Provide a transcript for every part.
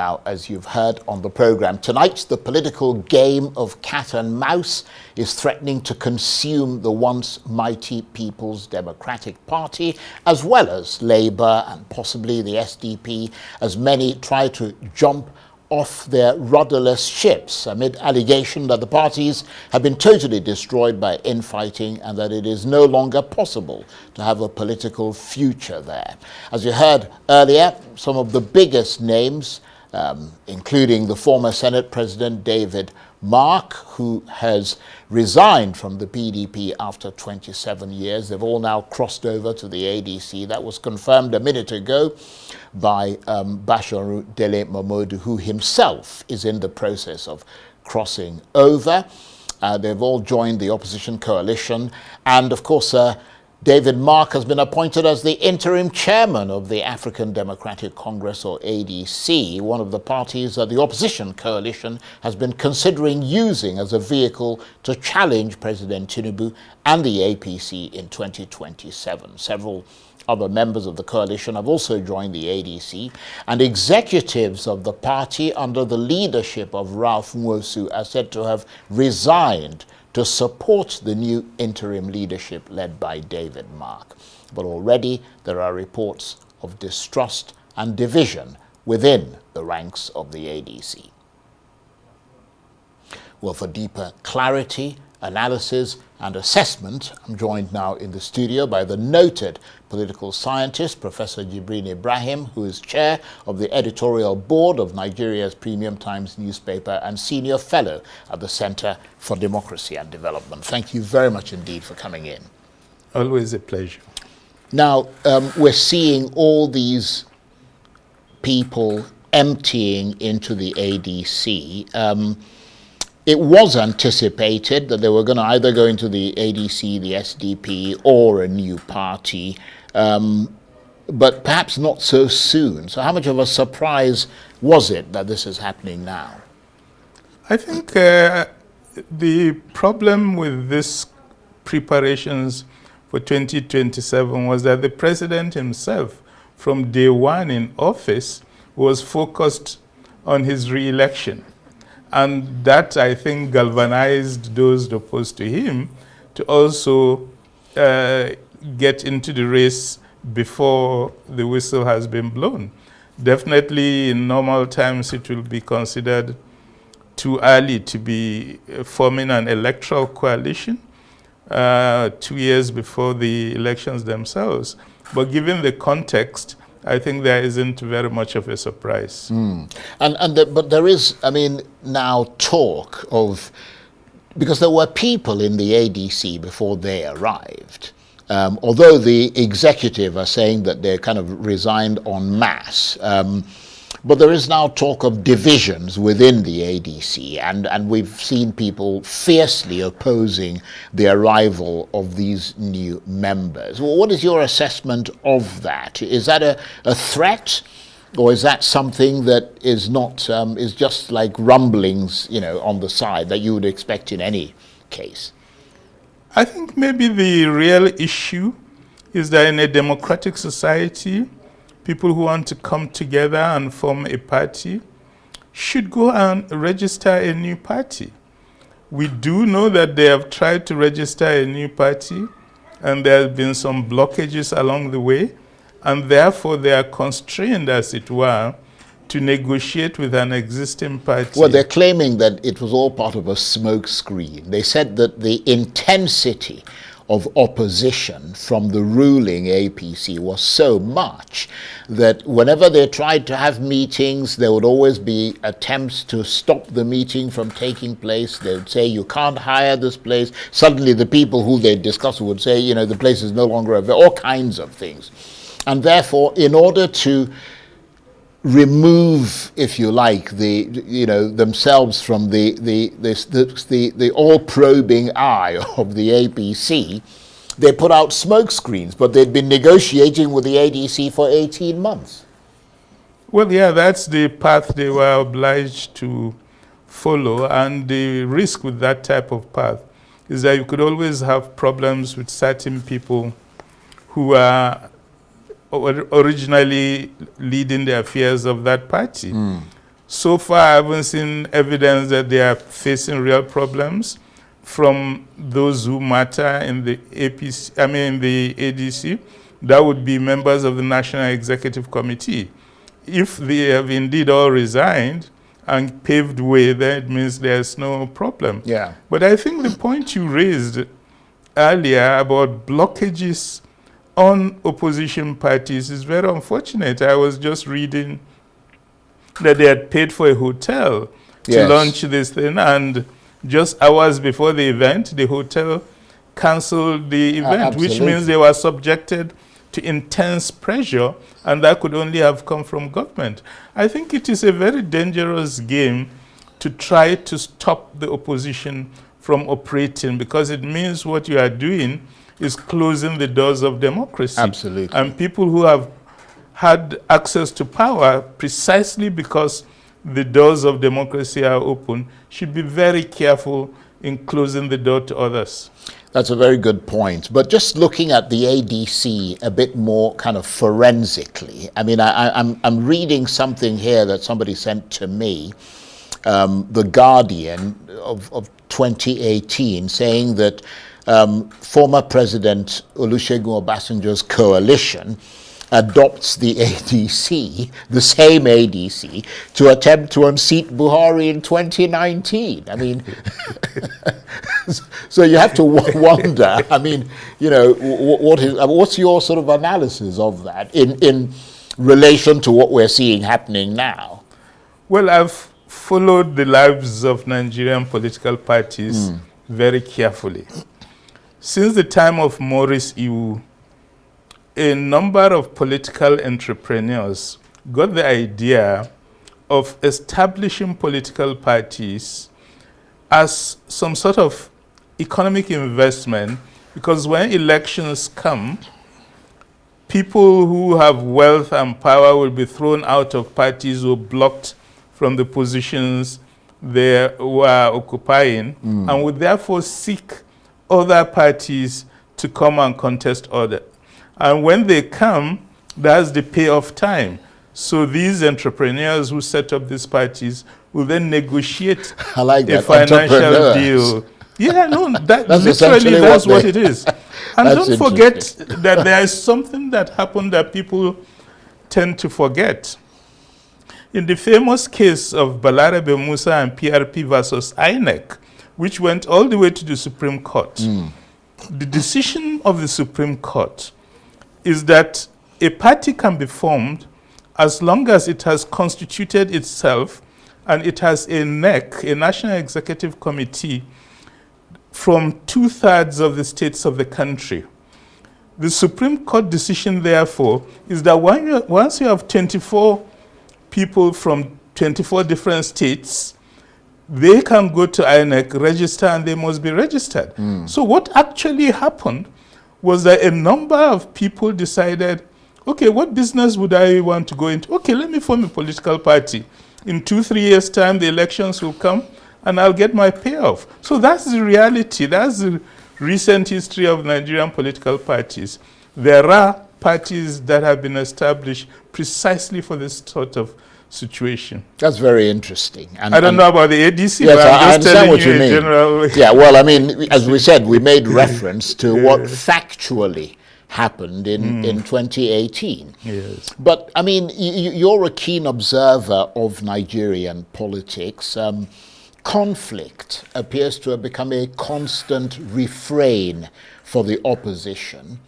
Now, as you've heard on the program tonight, the political game of cat and mouse is threatening to consume the once mighty People's Democratic Party, as well as Labour and possibly the SDP, as many try to jump off their rudderless ships amid allegation that the parties have been totally destroyed by infighting and that it is no longer possible to have a political future there. As you heard earlier, some of the biggest names, including the former Senate President David Mark, who has resigned from the PDP after 27 years. They've all now crossed over to the ADC. That was confirmed a minute ago by Basharu Dele Momodu, who himself is in the process of crossing over. They've all joined the opposition coalition. And of course, David Mark has been appointed as the interim chairman of the African Democratic Congress, or ADC, one of the parties that the opposition coalition has been considering using as a vehicle to challenge President Tinubu and the APC in 2027. Several other members of the coalition have also joined the ADC, and executives of the party under the leadership of Ralph Nwosu are said to have resigned to support the new interim leadership led by David Mark. But already there are reports of distrust and division within the ranks of the ADC. Well, for deeper clarity, analysis and assessment, I'm joined now in the studio by the noted political scientist, Professor Jibrin Ibrahim, who is chair of the editorial board of Nigeria's Premium Times newspaper and senior fellow at the Center for Democracy and Development. Thank you very much indeed for coming in. Always a pleasure. Now, we're seeing all these people emptying into the ADC. It was anticipated that they were going to either go into the ADC, the SDP, or a new party, but perhaps not so soon. So how much of a surprise was it that this is happening now? I think the problem with these preparations for 2027 was that the president himself, from day one in office, was focused on his re-election. And that, I think, galvanized those opposed to him to also get into the race before the whistle has been blown. Definitely, in normal times, it will be considered too early to be forming an electoral coalition 2 years before the elections themselves. But given the context, I think there isn't very much of a surprise. But there is, I mean, now talk of, because there were people in the ADC before they arrived, although the executive are saying that they kind of resigned en masse. But there is now talk of divisions within the ADC, and we've seen people fiercely opposing the arrival of these new members. Well, what is your assessment of that? Is that a threat, or is that something that is not, is just like rumblings, you know, on the side that you would expect in any case? I think maybe the real issue is that in a democratic society, people who want to come together and form a party should go and register a new party. We do know that they have tried to register a new party, and there have been some blockages along the way, and therefore they are constrained, as it were, to negotiate with an existing party. Well, they're claiming that it was all part of a smoke screen. They said that the intensity of opposition from the ruling APC was so much that whenever they tried to have meetings, there would always be attempts to stop the meeting from taking place. They would say, you can't hire this place. Suddenly the people who they discussed would say, you know, the place is no longer available, all kinds of things. And therefore, in order to remove, if you like, the, you know, themselves from the all-probing eye of the APC, they put out smoke screens, but they'd been negotiating with the ADC for 18 months. Well, yeah, that's the path they were obliged to follow, and the risk with that type of path is that you could always have problems with certain people who are originally leading the affairs of that party. So far, I haven't seen evidence that they are facing real problems from those who matter in the the ADC. That would be members of the National Executive Committee. If they have indeed all resigned and paved way, then it means there's no problem. Yeah. But I think the point you raised earlier about blockages on opposition parties is very unfortunate. I was just reading that they had paid for a hotel to launch this thing, and just hours before the event, the hotel cancelled the event, which means they were subjected to intense pressure, and that could only have come from government. I think it is a very dangerous game to try to stop the opposition from operating, because it means what you are doing is closing the doors of democracy. Absolutely. And people who have had access to power precisely because the doors of democracy are open should be very careful in closing the door to others. That's a very good point. But just looking at the ADC a bit more kind of forensically, I mean, I'm reading something here that somebody sent to me, The Guardian of 2018, saying that former President Olusegun Obasanjo's coalition adopts the ADC, the same ADC, to attempt to unseat Buhari in 2019. I mean, so you have to wonder, I mean, you know, what's your sort of analysis of that in relation to what we're seeing happening now? Well, I've followed the lives of Nigerian political parties very carefully. Since the time of Maurice Iwu, a number of political entrepreneurs got the idea of establishing political parties as some sort of economic investment, because when elections come, people who have wealth and power will be thrown out of parties or blocked from the positions they were occupying, and would therefore seek other parties to come and contest order. And when they come, that's the payoff time. So these entrepreneurs who set up these parties will then negotiate a financial deal. Yeah, no, that's what it is. And don't forget that there is something that happened that people tend to forget. In the famous case of Balarabe Musa and PRP versus INEC, which went all the way to the Supreme Court, the decision of the Supreme Court is that a party can be formed as long as it has constituted itself and it has a NEC, a National Executive Committee, from 2/3 of the states of the country. The Supreme Court decision, therefore, is that once you have 24 people from 24 different states, they can go to INEC, register, and they must be registered. So what actually happened was that a number of people decided, okay, what business would I want to go into? Okay, let me form a political party. In 2-3 years' time, the elections will come, and I'll get my payoff. So that's the reality. That's the recent history of Nigerian political parties. There are parties that have been established precisely for this sort of situation. That's very interesting. And, I don't know about the ADC, yes, but I'm just telling what you you mean. in general. Yeah, well, I mean, as we said, we made reference to what factually happened in 2018. Yes. But, I mean, you're a keen observer of Nigerian politics. Conflict appears to have become a constant refrain for the opposition.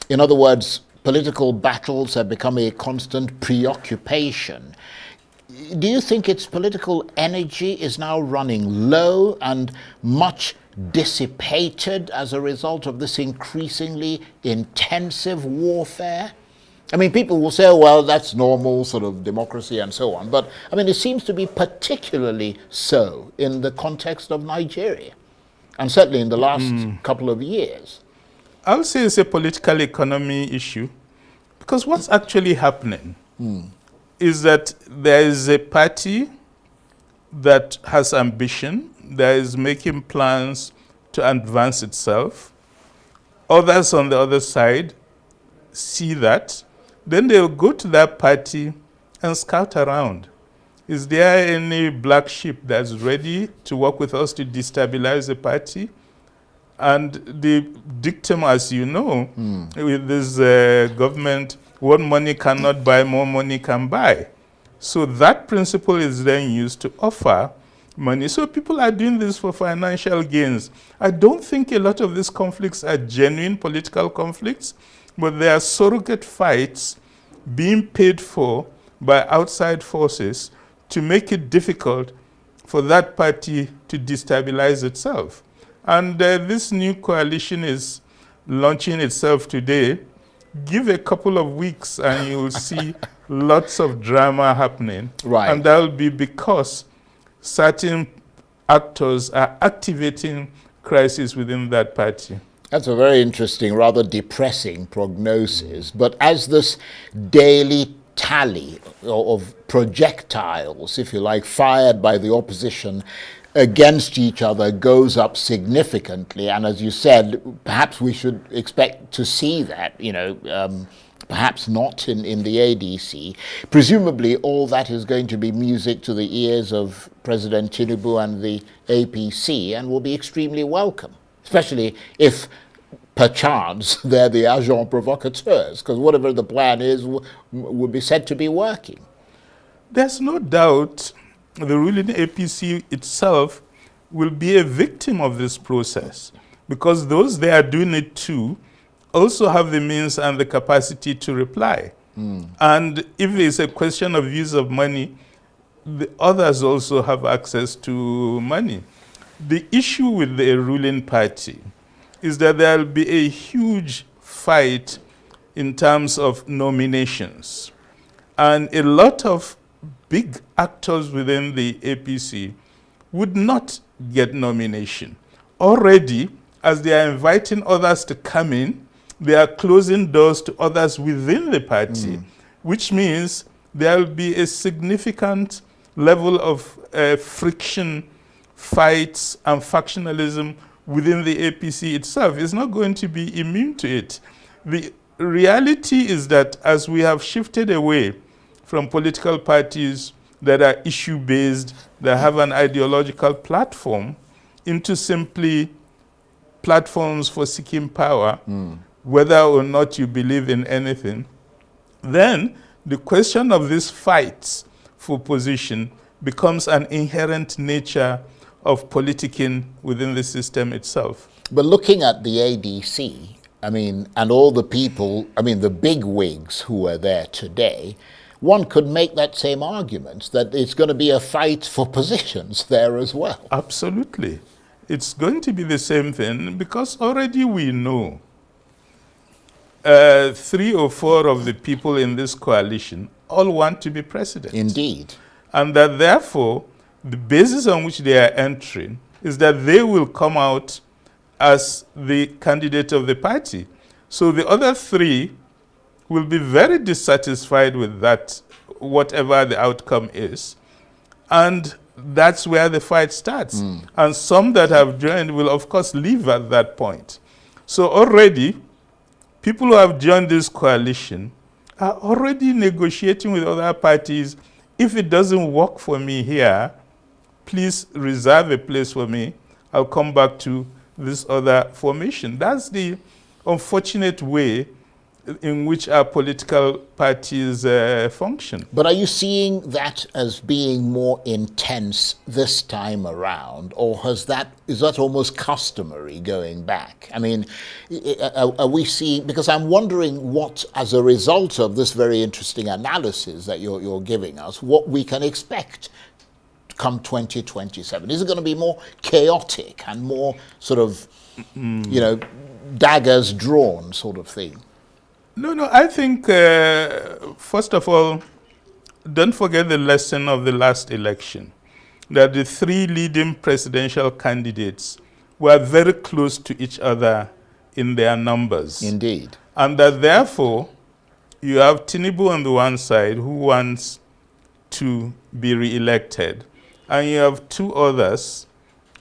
In other words, political battles have become a constant preoccupation. Do you think its political energy is now running low and much dissipated as a result of this increasingly intensive warfare? I mean, people will say, oh, well, that's normal sort of democracy and so on. But, I mean, it seems to be particularly so in the context of Nigeria, and certainly in the last couple of years. I would say it's a political economy issue, because what's actually happening is that there is a party that has ambition, that is making plans to advance itself. Others on the other side see that. Then they'll go to that party and scout around Is there any black sheep that's ready to work with us to destabilize the party? And the dictum, as you know, with this government, what money cannot buy, more money can buy. So that principle is then used to offer money. So people are doing this for financial gains. I don't think a lot of these conflicts are genuine political conflicts, but they are surrogate fights being paid for by outside forces to make it difficult for that party to destabilize itself. And this new coalition is launching itself today. Give a couple of weeks and you will see lots of drama happening. Right. And that will be because certain actors are activating crisis within that party. That's a very interesting, rather depressing prognosis. But as this daily tally of projectiles, if you like, fired by the opposition against each other goes up significantly, and as you said, perhaps we should expect to see that, perhaps not in the ADC. Presumably all that is going to be music to the ears of President Tinubu and the APC and will be extremely welcome, especially if perchance they're the agents provocateurs, because whatever the plan is would be said to be working. There's no doubt the ruling APC itself will be a victim of this process, because those they are doing it to also have the means and the capacity to reply. And if it's a question of use of money, the others also have access to money. The issue with the ruling party is that there will be a huge fight in terms of nominations. And a lot of big actors within the APC would not get nomination. Already, as they are inviting others to come in, they are closing doors to others within the party, which means there will be a significant level of friction, fights, and factionalism within the APC itself. It's not going to be immune to it. The reality is that as we have shifted away from political parties that are issue-based, that have an ideological platform, into simply platforms for seeking power, whether or not you believe in anything, then the question of these fights for position becomes an inherent nature of politicking within the system itself. But looking at the ADC, and all the people, the big wigs who are there today, one could make that same argument, that it's going to be a fight for positions there as well. Absolutely. It's going to be the same thing, because already we know 3 or 4 of the people in this coalition all want to be president. Indeed. And that therefore, the basis on which they are entering is that they will come out as the candidate of the party. So the other 3 will be very dissatisfied with that, whatever the outcome is. And that's where the fight starts. And some that have joined will, of course, leave at that point. So already, people who have joined this coalition are already negotiating with other parties. If it doesn't work for me here, please reserve a place for me. I'll come back to this other formation. That's the unfortunate way in which our political parties function. But are you seeing that as being more intense this time around, or is that almost customary going back? Are we seeing, because I'm wondering what, as a result of this very interesting analysis that you're giving us, what we can expect come 2027. Is it going to be more chaotic and more sort of, daggers drawn sort of thing? No, I think, first of all, don't forget the lesson of the last election, that the 3 leading presidential candidates were very close to each other in their numbers. Indeed. And that therefore, you have Tinubu on the one side who wants to be re-elected, and you have 2 others,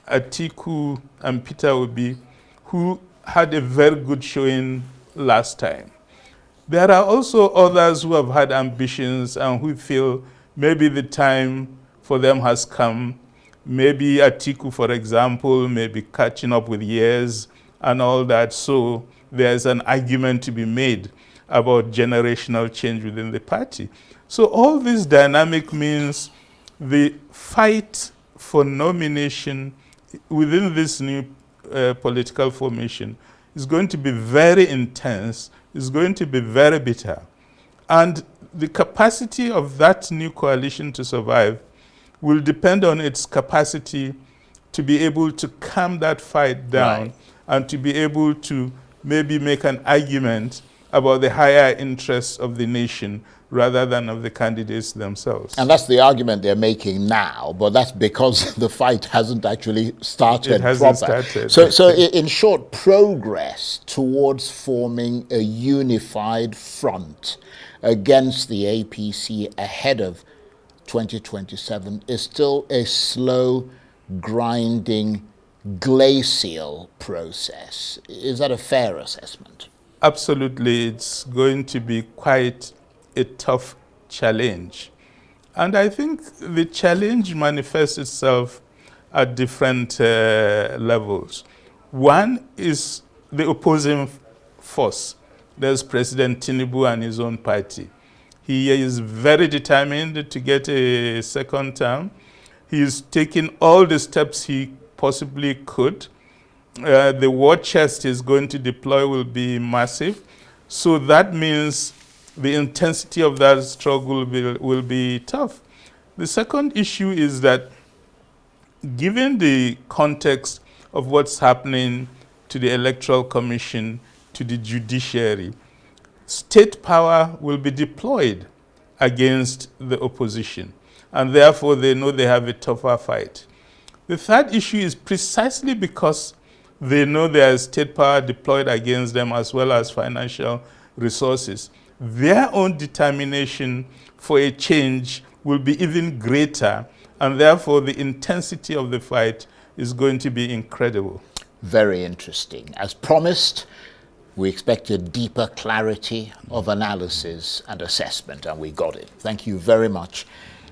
Atiku and Peter Obi, who had a very good showing last time. There are also others who have had ambitions and who feel maybe the time for them has come. Maybe Atiku, for example, may be catching up with years and all that. So there's an argument to be made about generational change within the party. So all this dynamic means the fight for nomination within this new political formation is going to be very intense, is going to be very bitter. And the capacity of that new coalition to survive will depend on its capacity to be able to calm that fight down, right, and to be able to maybe make an argument about the higher interests of the nation rather than of the candidates themselves. And that's the argument they're making now, but that's because the fight hasn't actually started It hasn't started. So in short, progress towards forming a unified front against the APC ahead of 2027 is still a slow, grinding, glacial process. Is that a fair assessment? Absolutely. It's going to be quite a tough challenge. And I think the challenge manifests itself at different levels. One is the opposing force. There's President Tinubu and his own party. He is very determined to get a second term. He is taking all the steps he possibly could. The war chest he's going to deploy will be massive. So that means the intensity of that struggle will be tough. The second issue is that given the context of what's happening to the Electoral Commission, to the judiciary, state power will be deployed against the opposition, and therefore they know they have a tougher fight. The third issue is precisely because they know there is state power deployed against them as well as financial resources. Their own determination for a change will be even greater, and therefore the intensity of the fight is going to be incredible. Very interesting. As promised, we expected deeper clarity of analysis and assessment, and we got it. Thank you very much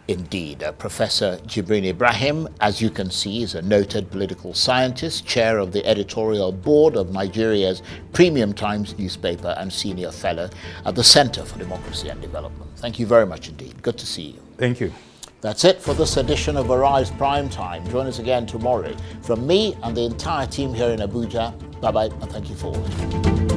indeed. Professor Jibrin Ibrahim, as you can see, is a noted political scientist, chair of the editorial board of Nigeria's Premium Times newspaper, and senior fellow at the Center for Democracy and Development. Thank you very much indeed. Good to see you. Thank you. That's it for this edition of Arise Prime Time. Join us again tomorrow. From me and the entire team here in Abuja, bye-bye and thank you for watching.